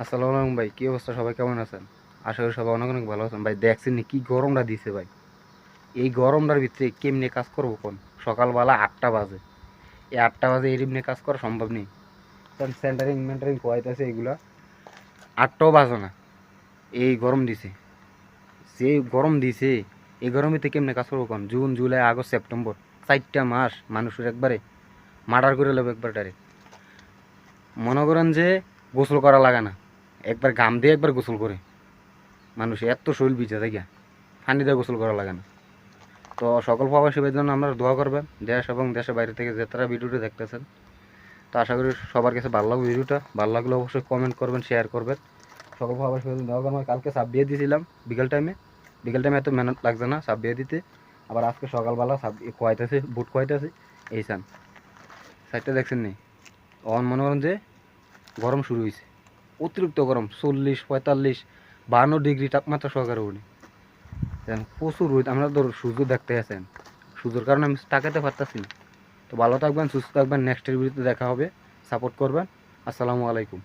আসসালামু আলাইকুম ভাই, কি অবস্থা? সবাই কেমন আছেন? আশা করি সবাই অনেক অনেক ভালো আছেন। ভাই দেখছেন নি কি গরমটা দিছে ভাই? এই গরমটার ভিতরে কেমনে কাজ করবো কোন? সকালবেলা 8টা বাজে, এই 8টা বাজে এর এমনি কাজ করা সম্ভব নেই। কারণ সেন্টারিং মেন্টারিং কোয়াইতেছে এগুলা, 8টাও বাজে না। এই গরম দিছে, যে গরম দিছে, এই গরমে থেকে কেমনে কাজ করবো কোন? জুন জুলাই আগস্ট সেপ্টেম্বর, 4টা মাস মানুষের একবারে মার্ডার করে নেবো একবার ডাইরেক্ট। মনে করেন যে গোসল করা লাগে না, একবার গাম দিয়ে একবার গোসল করে মানুষ এত শরীর ভিজে থাকে, পানি দিয়ে গোসল করা লাগে না। তো সকল প্রবাসী ভাইদের জন্য আপনারা দোয়া করবেন, দেশ এবং দেশের বাইরে থেকে যে তারা ভিডিওটি দেখতেছেন। তো আশা করি সবার কাছে ভালো লাগবে ভিডিওটা। ভালো লাগলে অবশ্যই কমেন্ট করবেন, শেয়ার করবেন। সকল প্রবাসী ভাইদের দোয়া করবেন। কালকে সাপ দিয়ে দিয়েছিলাম বিকেল টাইমে এত মেহনত লাগছে না সাপ দিয়ে দিতে। আবার আজকে সকালবেলা সাপ কোয়াইতেছে, বুট কোয়াইতেছে। এই সাইডটা দেখছেন নি? অন মনে করেন যে গরম শুরু হয়েছে, অতিরিক্ত গরম, 40, 45, 52 ডিগ্রি তাপমাত্রা সহকারে উঠে প্রচুর রোদ। আমরা তো সূর্য দেখতে আছেন, সূর্যের কারণে আমি তাকাতে পারতাছি না। তো ভালো থাকবেন, সুস্থ থাকবেন, নেক্সটের ভিডিওতে দেখা হবে। সাপোর্ট করবেন। আসসালামু আলাইকুম।